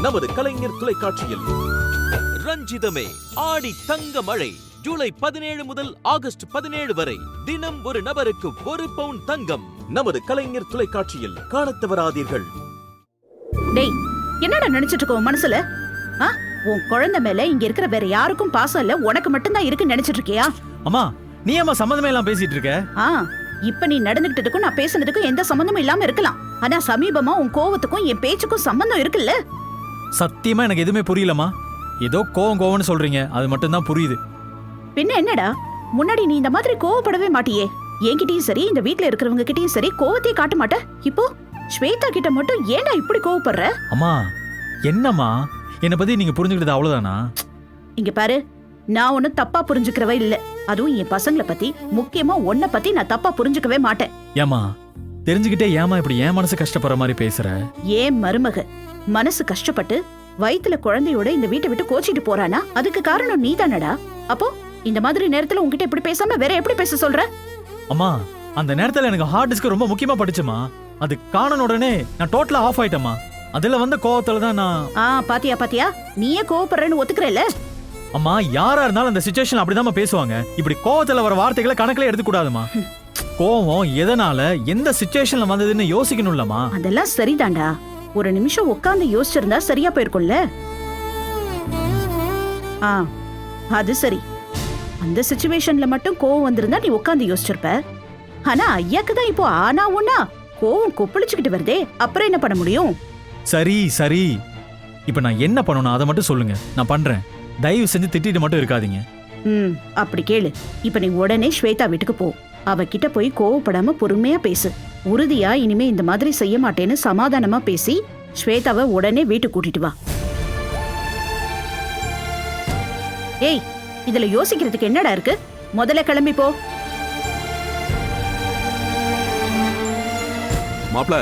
நமது கலைஞர் தொலைக்காட்சியில். ரஞ்சிதமே ஆடி தங்க மழை ஜூலை 17 முதல் ஆகஸ்ட் 17 வரை தினம் ஒரு நபருக்கு 1 பவுன் தங்கம். நமது கலைஞர் தொலைக்காட்சியில் காணத் தவறாதீர்கள். டேய், என்னடா நினைச்சிட்டு இருக்கோம் மனசுல? உன் குழந்தை மேல இங்க இருக்கிற வேற யாருக்கும் பாசம் இல்ல, உனக்கு மட்டும்தான் இருக்குன்னு நினைச்சிட்டு இருக்கியா? அம்மா, நீ ஏமா சம்மந்தமே எல்லாம் பேசிட்டு இருக்க? இப்ப நீ நடந்துகிட்டதுக்கும் நான் பேசுனதுக்கும் எந்த சம்பந்தமும் இல்லாம இருக்கலாம். ஆனா சமீபமா உன் கோவத்துக்கும் என் பேச்சுக்கும் சம்பந்தம் இருக்குல்ல? சத்தியமா எனக்கு எதுவுமே புரியலமா. ஏதோ கோவம்னு சொல்றீங்க, அது மட்டும் தான் புரியுது. பின்ன என்னடா, முன்னாடி நீ இந்த மாதிரி கோவப்படவே மாட்டியே. என்கிட்டயும் சரி, இந்த வீட்ல இருக்கிறவங்க கிட்டயும் சரி கோவத்தையே காட்ட மாட்ட. இப்போ ஸ்வேதா கிட்ட மட்டும் ஏன்டா இப்படி கோவப்படுற? அம்மா, என்னம்மா, என்ன பத்தி நீங்க புரிஞ்சுக்கிட்டது அவ்வளவுதானா? இங்க பாரு, நான் ஒன்னும் தப்பா புரிஞ்சுக்கிறவ இல்ல. அதுவும் என் பசங்களை பத்தி, முக்கியமா உன்னை பத்தி நான் தப்பா புரிஞ்சுக்கவே மாட்டேன். ஏமா, தெரிஞ்சுக்கிட்டே ஏமா இப்படி என் மனசு கஷ்டப்படுற மாதிரி பேசுற? ஏன் மருமக மனசு கஷ்டப்பட்டு வயித்துல குழந்தையோட இந்த வீட்டை விட்டு கோச்சிட்டு போறானா, அதுக்கு காரணம் நீ தானடா. அப்போ இந்த மாதிரி நேரத்துல உன்கிட்ட இப்படி பேசாம வேற எப்படி பேச சொல்ற? அம்மா, அந்த நேரத்துல எனக்கு ஹார்ட் டிஸ்க் ரொம்ப முக்கியமா பட்டுச்சுமா. அது காணன உடனே நான் டோட்டலா ஆஃப் ஆயிட்டேம்மா. அதுல வந்த கோவத்துல தான் நான். பாத்தியா நீயே கோவப்படுறேன்னு ஒத்துக்கிறேல? அம்மா, யாரா இருந்தாலும் அந்த சிச்சுவேஷன் அப்படிதான் பேசுவாங்க. இப்படி கோவத்துல வர வார்த்தைகளை கணக்குல எடுத்து கூடாதுமா. கோவம் எதனால எந்த சிச்சுவேஷன்ல வந்ததுன்னு யோசிக்கணும்லமா. அதெல்லாம் சரிதான்டா, ஒரு நிமிஷம் உட்கார்ந்து யோசிச்சிருந்தா சரியா போயிருக்கும்ல. அது சரி, அந்த சிச்சுவேஷன்ல மட்டும் கோவம் வந்திருந்தா நீ உட்கார்ந்து யோசிச்சிருப்ப. ஆனா ஐயாக்கு தான் இப்போ ஆனா ஒண்ணா கோவம் கொப்பளிச்சுக்கிட்டு வருதே, அப்புறம் என்ன பண்ண முடியும்? சரி, இப்ப நான் என்ன பண்ணணும் அதை மட்டும் சொல்லுங்க, நான் பண்றேன். தயவு செஞ்சு திட்டிட்டு மட்டும் இருக்காதீங்க. அப்படி கேளு. இப்ப நீ உடனே ஸ்வேதா வீட்டுக்கு போ. அவகிட்ட போய் கோவப்படாம பொறுமையா பேசு. உறுதியா இனிமே இந்த மாதிரி செய்ய மாட்டேன்னு சமாதானமா பேசி ஸ்வேதாவை உடனே வீட்டுக்கு கூட்டிட்டு வா. ஏய், இதுல யோசிக்கிறதுக்கு என்னடா இருக்கு? முதல்ல கிளம்பி போ. மாப்ள,